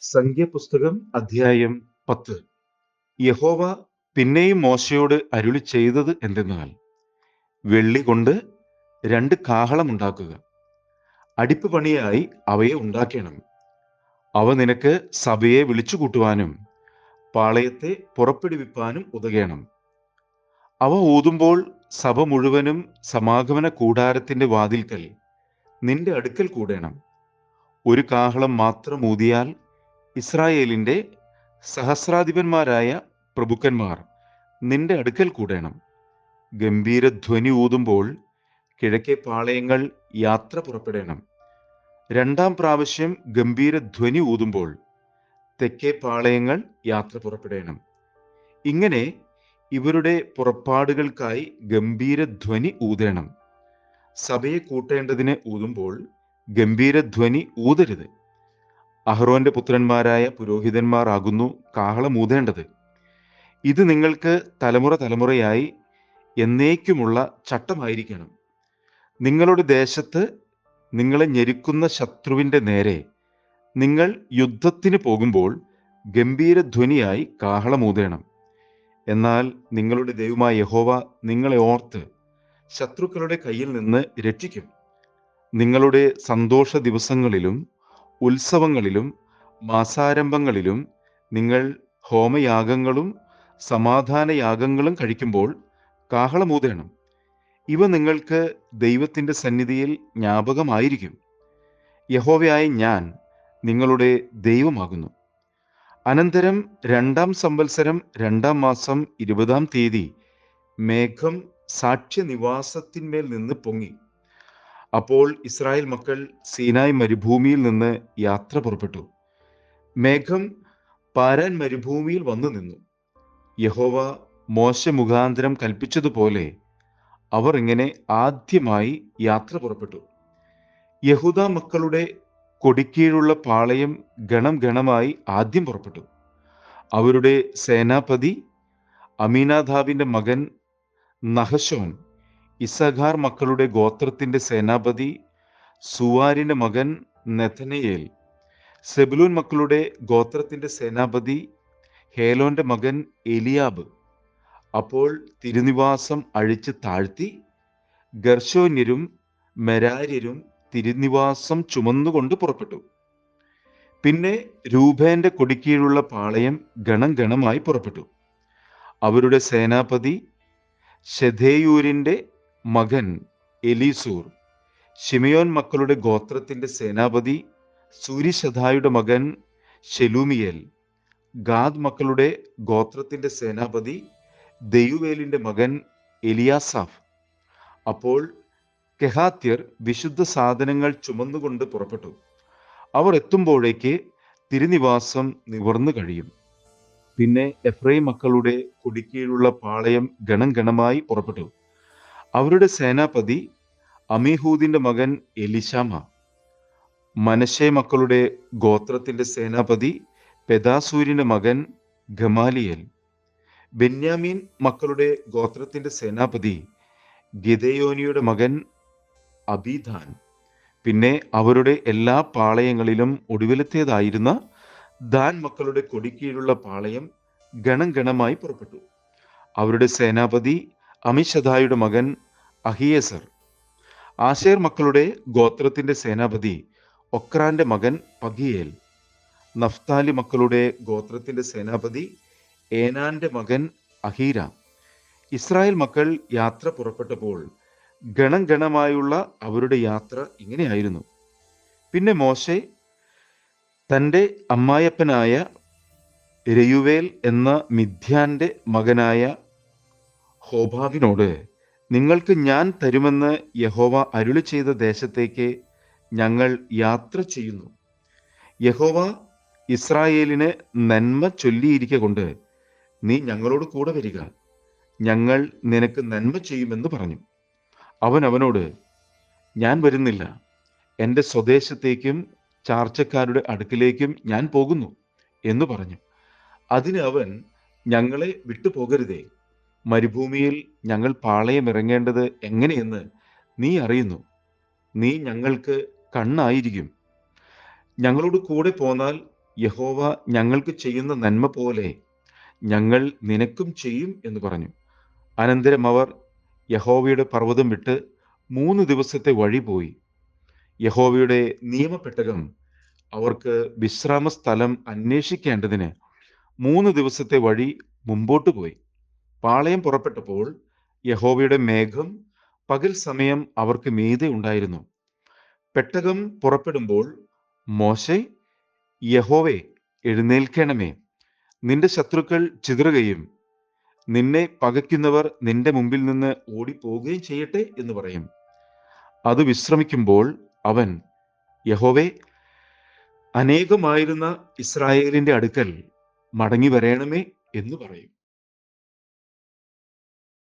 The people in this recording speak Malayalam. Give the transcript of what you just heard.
സംഖ്യാപുസ്തകം അധ്യായം 10. യഹോവ പിന്നെയും മോശയോട് അരുളി ചെയ്തത് എന്തെന്നാൽ, വെള്ളി കൊണ്ട് 2 കാഹളമുണ്ടാക്കുക. അടിപ്പ് പണിയായി അവയെ ഉണ്ടാക്കണം. അവ നിനക്ക് സഭയെ വിളിച്ചുകൂട്ടുവാനും പാളയത്തെ പുറപ്പെടുവിപ്പാനും ഉതകേണം. അവ ഊതുമ്പോൾ സഭ മുഴുവനും സമാഗമന കൂടാരത്തിന്റെ വാതിൽക്കൽ നിന്റെ അടുക്കൽ കൂടേണം. ഒരു കാഹളം മാത്രം ഊതിയാൽ ഇസ്രായേലിന്റെ സഹസ്രാധിപന്മാരായ പ്രഭുക്കന്മാർ നിന്റെ അടുക്കൽ കൂടേണം. ഗംഭീരധ്വനി ഊതുമ്പോൾ കിഴക്കേ പാളയങ്ങൾ യാത്ര പുറപ്പെടേണം. 2-ാം പ്രാവശ്യം ഗംഭീരധ്വനി ഊതുമ്പോൾ തെക്കേ പാളയങ്ങൾ യാത്ര പുറപ്പെടേണം. ഇങ്ങനെ ഇവരുടെ പുറപ്പാടുകൾക്കായി ഗംഭീരധ്വനി ഊതേണം. സഭയെ കൂട്ടേണ്ടതിന് ഊതുമ്പോൾ ഗംഭീരധ്വനി ഊതരുത്. അഹ്റോന്റെ പുത്രന്മാരായ പുരോഹിതന്മാർ ആകുന്നു കാഹളം ഊതേണ്ടത്. ഇത് നിങ്ങൾക്ക് തലമുറ തലമുറയായി എന്നേക്കുമുള്ള ചട്ടമായിരിക്കണം. നിങ്ങളുടെ ദേശത്ത് നിങ്ങളെ ഞെരുക്കുന്ന ശത്രുവിന്റെ നേരെ നിങ്ങൾ യുദ്ധത്തിന് പോകുമ്പോൾ ഗംഭീരധ്വനിയായി കാഹളം ഊതേണം. എന്നാൽ നിങ്ങളുടെ ദൈവമായ യഹോവ നിങ്ങളെ ഓർത്ത് ശത്രുക്കളുടെ കയ്യിൽ നിന്ന് രക്ഷിക്കും. നിങ്ങളുടെ സന്തോഷ ദിവസങ്ങളിലും ഉത്സവങ്ങളിലും മാസാരംഭങ്ങളിലും നിങ്ങൾ ഹോമയാഗങ്ങളും സമാധാനയാഗങ്ങളും കഴിക്കുമ്പോൾ കാഹളമൂതണം. ഇവ നിങ്ങൾക്ക് ദൈവത്തിൻ്റെ സന്നിധിയിൽ ജ്ഞാപകമായിരിക്കും. യഹോവയായ ഞാൻ നിങ്ങളുടെ ദൈവമാകുന്നു. അനന്തരം 2-ാം സംവത്സരം 2-ാം മാസം 20-ാം തീയതി മേഘം സാക്ഷ്യനിവാസത്തിന്മേൽ നിന്ന് പൊങ്ങി. അപ്പോൾ ഇസ്രായേൽ മക്കൾ സീനായ് മരുഭൂമിയിൽ നിന്ന് യാത്ര പുറപ്പെട്ടു. മേഘം പാരാൻ മരുഭൂമിയിൽ വന്നു നിന്നു. യഹോവ മോശെ മുഖാന്തരം കൽപ്പിച്ചതുപോലെ അവർ ഇങ്ങനെ ആദ്യമായി യാത്ര പുറപ്പെട്ടു. യഹൂദാ മക്കളുടെ കൊടിക്കീഴുള്ള പാളയം ഗണം ഗണമായി ആദ്യം പുറപ്പെട്ടു. അവരുടെ സേനാപതി അമീനാദാബിന്റെ മകൻ നഹശോൻ. ഇസഖാർ മക്കളുടെ ഗോത്രത്തിന്റെ സേനാപതി സുവാരിന്റെ മകൻ നെഥനയേൽ. സെബുലൂൻ മക്കളുടെ ഗോത്രത്തിന്റെ സേനാപതി ഹേലോന്റെ മകൻ എലിയാബ്. അപ്പോൾ തിരുനിവാസം അഴിച്ച് താഴ്ത്തി ഗർശോന്യരും മെരാര്യരും തിരുനിവാസം ചുമന്നുകൊണ്ട് പുറപ്പെട്ടു. പിന്നെ രൂബേന്റെ കൊടിക്കീഴുള്ള പാളയം ഗണം ഗണമായി പുറപ്പെട്ടു. അവരുടെ സേനാപതി ശെദേയൂരിന്റെ മകൻ എലീസൂർ. ശിമയോൻ മക്കളുടെ ഗോത്രത്തിന്റെ സേനാപതി സൂരിശദായുടെ മകൻ ശെലൂമിയേൽ. ഗാദ് മക്കളുടെ ഗോത്രത്തിന്റെ സേനാപതി ദെയുവേലിന്റെ മകൻ എലിയാസാഫ്. അപ്പോൾ കെഹാത്യർ വിശുദ്ധ സാധനങ്ങൾ ചുമന്നുകൊണ്ട് പുറപ്പെട്ടു. അവർ എത്തുമ്പോഴേക്ക് തിരുനിവാസം നിവർന്നു കഴിയും. പിന്നെ എഫ്രൈം മക്കളുടെ കൊടിക്കീഴുള്ള പാളയം ഗണം ഗണമായി പുറപ്പെട്ടു. അവരുടെ സേനാപതി അമീഹൂദിന്റെ മകൻ എലിശാമ. മനശ്ശെ മക്കളുടെ ഗോത്രത്തിന്റെ സേനാപതി പെദാസൂരിന്റെ മകൻ ഗമാലിയേൽ. ബെന്യാമീൻ മക്കളുടെ ഗോത്രത്തിന്റെ സേനാപതി ഗിദെയോനിയുടെ മകൻ അബീദാൻ. പിന്നെ അവരുടെ എല്ലാ പാളയങ്ങളിലും ഒടുവിലത്തേതായിരുന്ന ദാൻ മക്കളുടെ കൊടിക്കീഴുള്ള പാളയം ഗണം ഗണമായി പുറപ്പെട്ടു. അവരുടെ സേനാപതി അമിഷദായുടെ മകൻ അഹിയേസർ. ആശേർ മക്കളുടെ ഗോത്രത്തിന്റെ സേനാപതി ഒക്രാന്റെ മകൻ പഗിയേൽ. നഫ്താലി മക്കളുടെ ഗോത്രത്തിന്റെ സേനാപതി ഏനാന്റെ മകൻ അഹീര. ഇസ്രായേൽ മക്കൾ യാത്ര പുറപ്പെട്ടപ്പോൾ ഗണം ഗണമായുള്ള അവരുടെ യാത്ര ഇങ്ങനെയായിരുന്നു. പിന്നെ മോശെ തൻ്റെ അമ്മായപ്പനായ രയുവേൽ എന്ന മിദ്യാന്റെ മകനായ ഹോബാബിനോട്, നിങ്ങൾക്ക് ഞാൻ തരുമെന്ന് യഹോവ അരുളി ചെയ്ത ദേശത്തേക്ക് ഞങ്ങൾ യാത്ര ചെയ്യുന്നു. യഹോവ ഇസ്രായേലിന് നന്മ ചൊല്ലിയിരിക്ക കൊണ്ട് നീ ഞങ്ങളോട് കൂടെ വരിക, ഞങ്ങൾ നിനക്ക് നന്മ ചെയ്യുമെന്ന് പറഞ്ഞു. അവൻ അവനോട്, ഞാൻ വരുന്നില്ല, എൻ്റെ സ്വദേശത്തേക്കും ചാർച്ചക്കാരുടെ അടുക്കിലേക്കും ഞാൻ പോകുന്നു എന്ന് പറഞ്ഞു. അതിന് അവൻ, ഞങ്ങളെ വിട്ടുപോകരുതേ, മരുഭൂമിയിൽ ഞങ്ങൾ പാളയമിറങ്ങേണ്ടത് എങ്ങനെയെന്ന് നീ അറിയുന്നു. നീ ഞങ്ങൾക്ക് കണ്ണായിരിക്കും. ഞങ്ങളോട് കൂടെ പോന്നാൽ യഹോവ ഞങ്ങൾക്ക് ചെയ്യുന്ന നന്മ പോലെ ഞങ്ങൾ നിനക്കും ചെയ്യും എന്ന് പറഞ്ഞു. അനന്തരം അവർ യഹോവയുടെ പർവ്വതം വിട്ട് 3 ദിവസത്തെ വഴി പോയി. യഹോവയുടെ നിയമപെട്ടകം അവർക്ക് വിശ്രാമ സ്ഥലം അന്വേഷിക്കേണ്ടതിന് 3 ദിവസത്തെ വഴി മുമ്പോട്ട് പോയി. പാളയം പുറപ്പെട്ടപ്പോൾ യഹോവയുടെ മേഘം പകൽ സമയം അവർക്ക് മീതെ ഉണ്ടായിരുന്നു. പെട്ടകം പുറപ്പെടുമ്പോൾ മോശെ, യഹോവേ, എഴുന്നേൽക്കണമേ, നിന്റെ ശത്രുക്കൾ ചിതറുകയും നിന്നെ പകയ്ക്കുന്നവർ നിന്റെ മുമ്പിൽ നിന്ന് ഓടിപ്പോവുകയും ചെയ്യട്ടെ എന്ന് പറയും. അത് വിശ്രമിക്കുമ്പോൾ അവൻ, യഹോവേ, അനേകമായിരുന്ന ഇസ്രായേലിന്റെ അടുക്കൽ മടങ്ങി വരേണമേ എന്ന് പറയും.